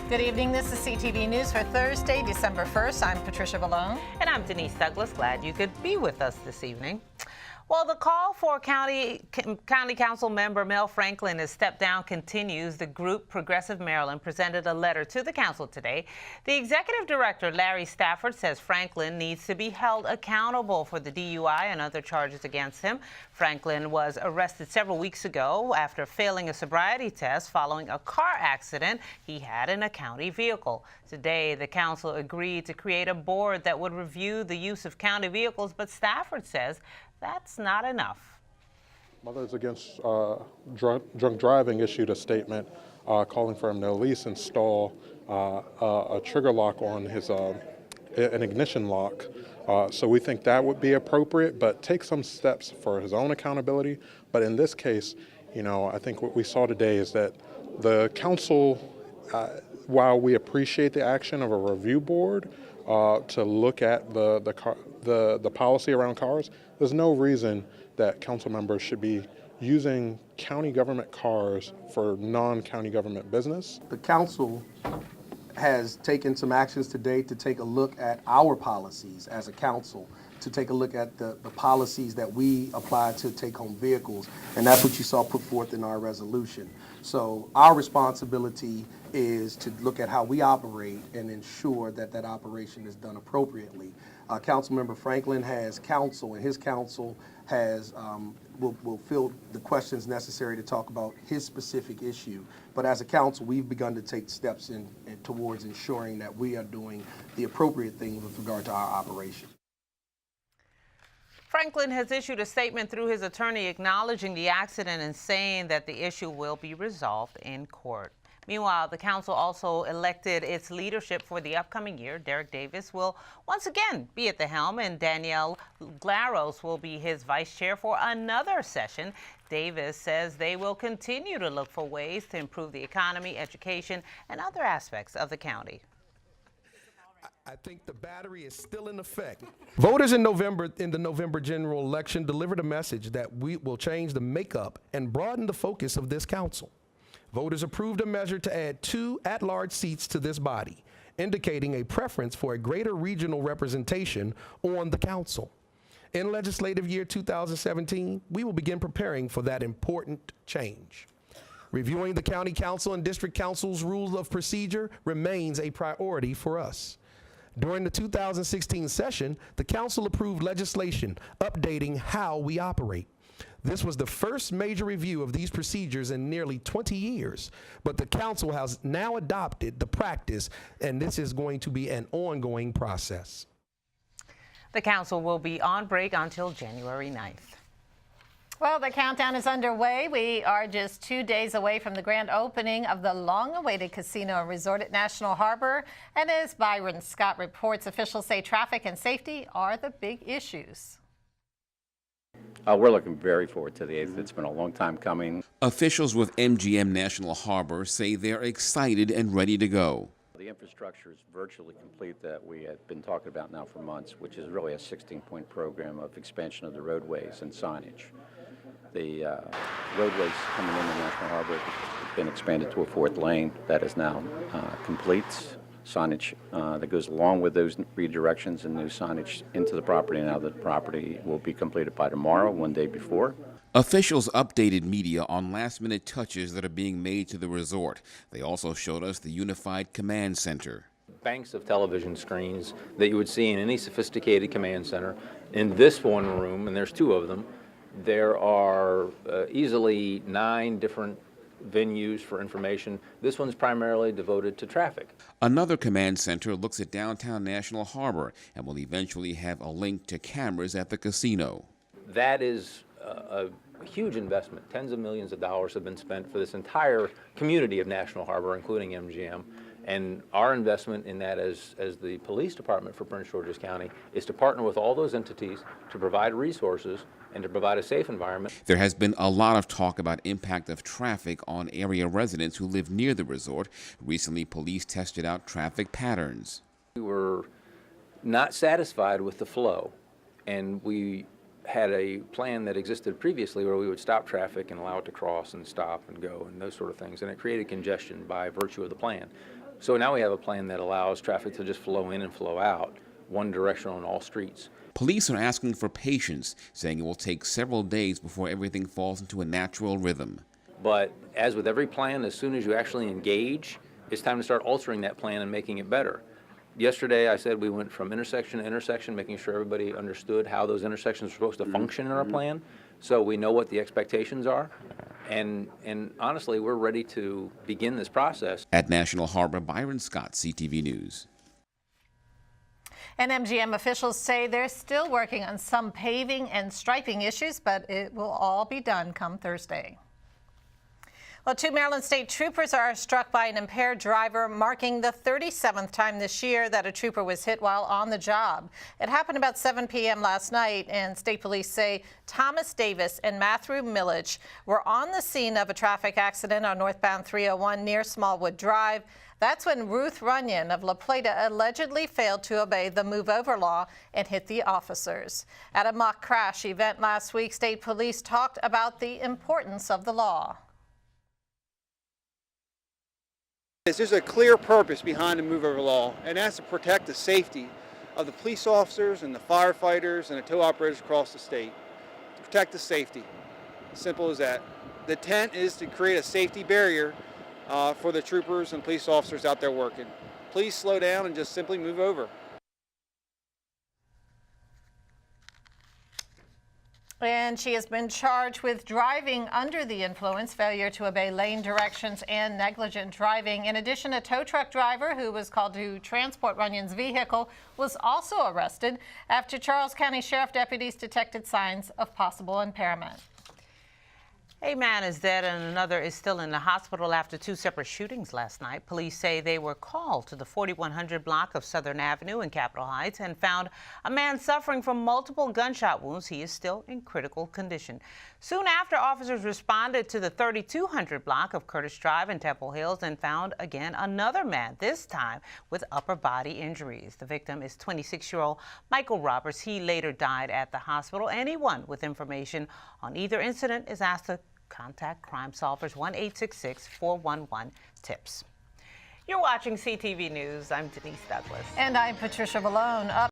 Good evening. This is CTV News for Thursday, December 1st. I'm Patricia Ballone. And I'm Denise Douglas. Glad you could be with us this evening. Well, the call for County Council member Mel Franklin to step down continues. The group Progressive Maryland presented a letter to the council today. The executive director, Larry Stafford, says Franklin needs to be held accountable for the DUI and other charges against him. Franklin was arrested several weeks ago after failing a sobriety test following a car accident he had in a county vehicle. Today, the council agreed to create a board that would review the use of county vehicles, but Stafford says that's not enough. Mothers Against Drunk Driving issued a statement calling for him to at least install a trigger lock on his an ignition lock. So we think that would be appropriate, but take some steps for his own accountability. But in this case, you know, I think what we saw today is that the council, while we appreciate the action of a review board to look at the policy around cars, there's no reason that council members should be using county government cars for non-county government business. The council has taken some actions today to take a look at our policies as a council, to take a look at the policies that we apply to take-home vehicles, and that's what you saw put forth in our resolution. So our responsibility is to look at how we operate and ensure that that operation is done appropriately. Councilmember Franklin has counsel, and his counsel has will field the questions necessary to talk about his specific issue. But as a council, we've begun to take steps towards ensuring that we are doing the appropriate thing with regard to our operation. Franklin has issued a statement through his attorney acknowledging the accident and saying that the issue will be resolved in court. Meanwhile, the council also elected its leadership for the upcoming year. Derek Davis will once again be at the helm, and Danielle Glaros will be his vice chair for another session. Davis says they will continue to look for ways to improve the economy, education, and other aspects of the county. I think the battery is still in effect. Voters in the November general election delivered a message that we will change the makeup and broaden the focus of this council. Voters approved a measure to add 2 at-large seats to this body, indicating a preference for a greater regional representation on the council. In legislative year 2017, we will begin preparing for that important change. Reviewing the county council and district council's rules of procedure remains a priority for us. During the 2016 session, the council approved legislation updating how we operate. This was the first major review of these procedures in nearly 20 years, but the council has now adopted the practice, and this is going to be an ongoing process. The council will be on break until January 9th. Well, the countdown is underway. We are just 2 days away from the grand opening of the long-awaited casino and resort at National Harbor. And as Byron Scott reports, officials say traffic and safety are the big issues. We're looking very forward to the 8th. It's been a long time coming. Officials with MGM National Harbor say they're excited and ready to go. The infrastructure is virtually complete that we have been talking about now for months, which is really a 16-point program of expansion of the roadways and signage. The roadways coming into National Harbor have been expanded to a 4th lane. That is now complete. Signage that goes along with those redirections and new signage into the property. Now the property will be completed by tomorrow, 1 day before. Officials updated media on last-minute touches that are being made to the resort. They also showed us the unified command center. Banks of television screens that you would see in any sophisticated command center. In this one room, and there's 2 of them, there are easily 9 different venues for information. This one's primarily devoted to traffic. Another command center looks at downtown National Harbor and will eventually have a link to cameras at the casino. That is a huge investment. Tens of millions of dollars have been spent for this entire community of National Harbor, including MGM. And our investment in that as the police department for Prince George's County is to partner with all those entities to provide resources and to provide a safe environment. There has been a lot of talk about impact of traffic on area residents who live near the resort. Recently, police tested out traffic patterns. We were not satisfied with the flow, and we had a plan that existed previously where we would stop traffic and allow it to cross and stop and go and those sort of things, and it created congestion by virtue of the plan. So now we have a plan that allows traffic to just flow in and flow out, one direction on all streets. Police are asking for patience, saying it will take several days before everything falls into a natural rhythm. But as with every plan, as soon as you actually engage, it's time to start altering that plan and making it better. Yesterday, I said we went from intersection to intersection, making sure everybody understood how those intersections are supposed to function in our plan, so we know what the expectations are. And honestly, we're ready to begin this process. At National Harbor, Byron Scott, CTV News. And MGM officials say they're still working on some paving and striping issues, but it will all be done come Thursday. Well, 2 Maryland state troopers are struck by an impaired driver, marking the 37th time this year that a trooper was hit while on the job. It happened about 7 p.m. last night, and state police say Thomas Davis and Matthew Millich were on the scene of a traffic accident on northbound 301 near Smallwood Drive. That's when Ruth Runyon of La Plata allegedly failed to obey the move-over law and hit the officers. At a mock crash event last week, state police talked about the importance of the law. There's a clear purpose behind the move-over law, and that's to protect the safety of the police officers and the firefighters and the tow operators across the state. To protect the safety. Simple as that. The intent is to create a safety barrier for the troopers and police officers out there working. Please slow down and just simply move over. And she has been charged with driving under the influence, failure to obey lane directions, and negligent driving. In addition, a tow truck driver who was called to transport Runyon's vehicle was also arrested after Charles County Sheriff deputies detected signs of possible impairment. A man is dead and another is still in the hospital after 2 separate shootings last night. Police say they were called to the 4100 block of Southern Avenue in Capitol Heights and found a man suffering from multiple gunshot wounds. He is still in critical condition. Soon after, officers responded to the 3200 block of Curtis Drive in Temple Hills and found again another man, this time with upper body injuries. The victim is 26-year-old Michael Roberts. He later died at the hospital. Anyone with information on either incident is asked to contact Crime Solvers 1-866-411-TIPS. You're watching CTV News. I'm Denise Douglas. And I'm Patricia Malone. Up